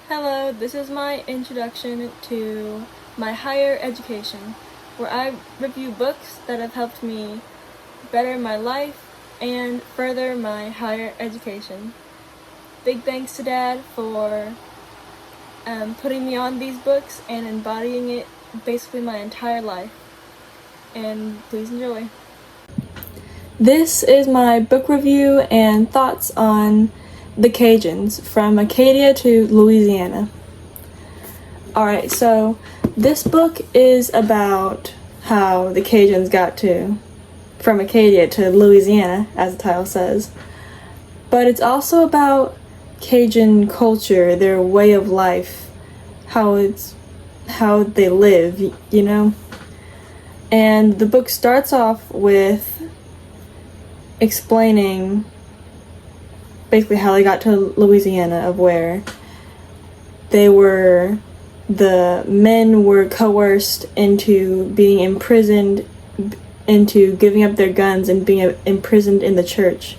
Hello, this is my introduction to my higher education, where I review books that have helped me better my life and further my higher education. Big thanks to Dad for putting me on these books and embodying it basically my entire life. And please enjoy. This is my book review and thoughts on the Cajuns, from Acadia to Louisiana. Alright, so this book is about how the Cajuns got from Acadia to Louisiana, as the title says. But it's also about Cajun culture, their way of life, how they live, you know? And the book starts off with explaining basically how they got to Louisiana, of where the men were coerced into being imprisoned, into giving up their guns and being imprisoned in the church,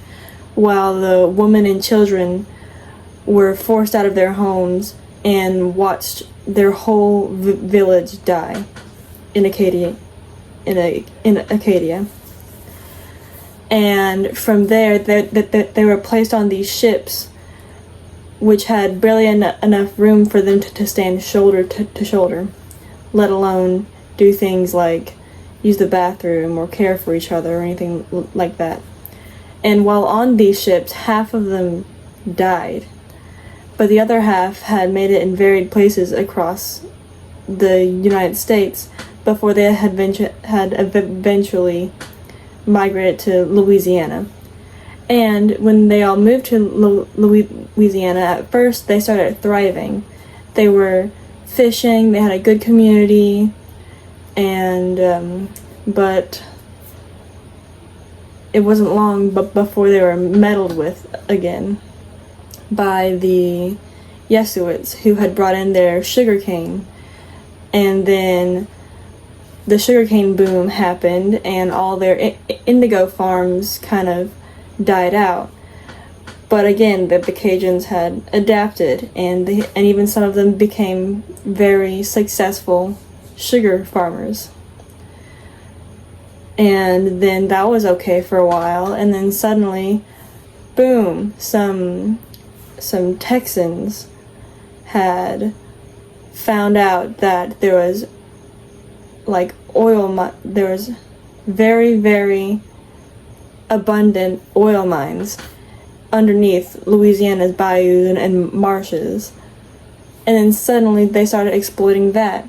while the women and children were forced out of their homes and watched their whole village die in Acadia. And from there, they were placed on these ships, which had barely enough room for them to stand shoulder to shoulder, let alone do things like use the bathroom or care for each other or anything like that. And while on these ships, half of them died, but the other half had made it in varied places across the United States before they had eventually migrated to Louisiana. And when they all moved to Louisiana, at first they started thriving. They were fishing, they had a good community, and but it wasn't long before they were meddled with again by the Jesuits, who had brought in their sugarcane. And then the sugarcane boom happened, and all their indigo farms kind of died out. But again, the Cajuns had adapted, and even some of them became very successful sugar farmers. And then that was okay for a while, and then suddenly, boom, some Texans had found out that there was there was very, very abundant oil mines underneath Louisiana's bayous and marshes. And then suddenly they started exploiting that.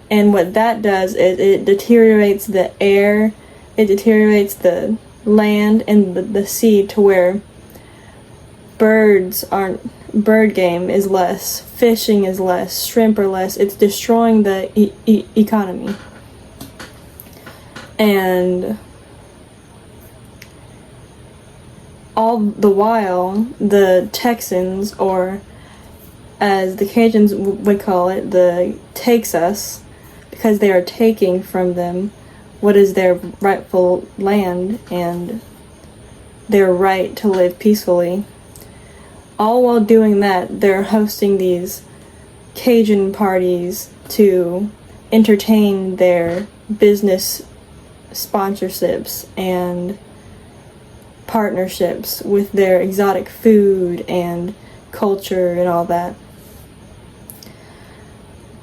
And what that does is it deteriorates the air, it deteriorates the land and the sea, to where bird game is less, fishing is less, shrimp are less. It's destroying the economy. And all the while, the Texans, or as the Cajuns would call it, the takes us, because they are taking from them what is their rightful land and their right to live peacefully. All while doing that, they're hosting these Cajun parties to entertain their business sponsorships and partnerships with their exotic food and culture and all that.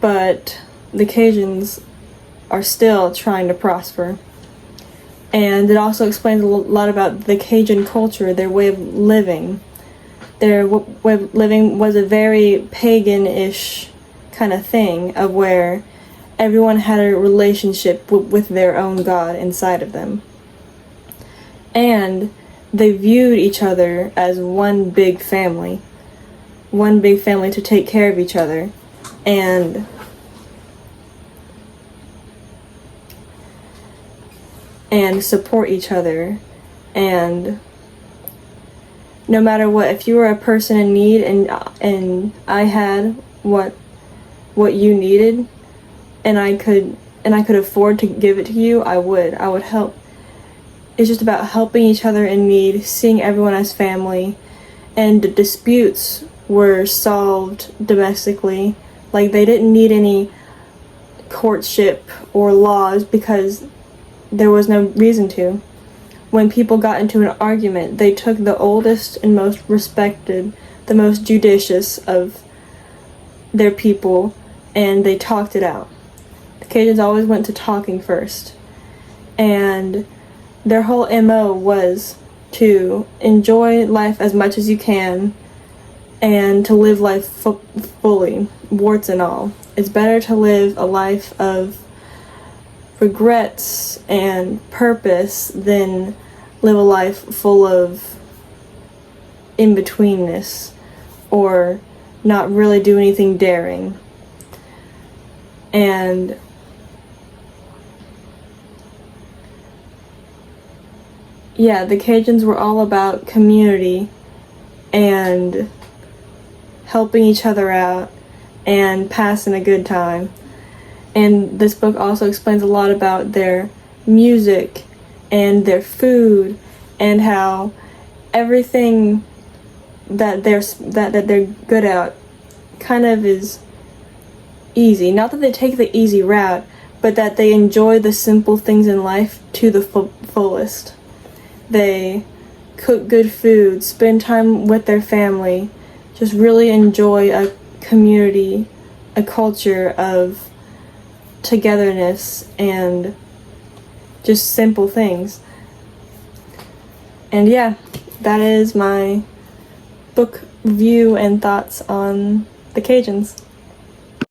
But the Cajuns are still trying to prosper. And it also explains a lot about the Cajun culture, their way of living. Their way of living was a very pagan-ish kind of thing, of where everyone had a relationship with their own god inside of them. And they viewed each other as one big family to take care of each other and support each other. And no matter what, if you were a person in need and I had what you needed, and I could afford to give it to you, I would help. It's just about helping each other in need, seeing everyone as family, and the disputes were solved domestically. Like, they didn't need any courtship or laws because there was no reason to. When people got into an argument, they took the oldest and most respected, the most judicious of their people, and they talked it out. The Cajuns always went to talking first. And their whole MO was to enjoy life as much as you can and to live life fully, warts and all. It's better to live a life of regrets and purpose than live a life full of in-betweenness or not really do anything daring. And yeah, the Cajuns were all about community and helping each other out and passing a good time. And this book also explains a lot about their music and their food and how everything that they're good at kind of is easy. Not that they take the easy route, but that they enjoy the simple things in life to the fullest. They cook good food, spend time with their family, just really enjoy a community, a culture of togetherness and just simple things. And yeah, that is my book review and thoughts on the Cajuns.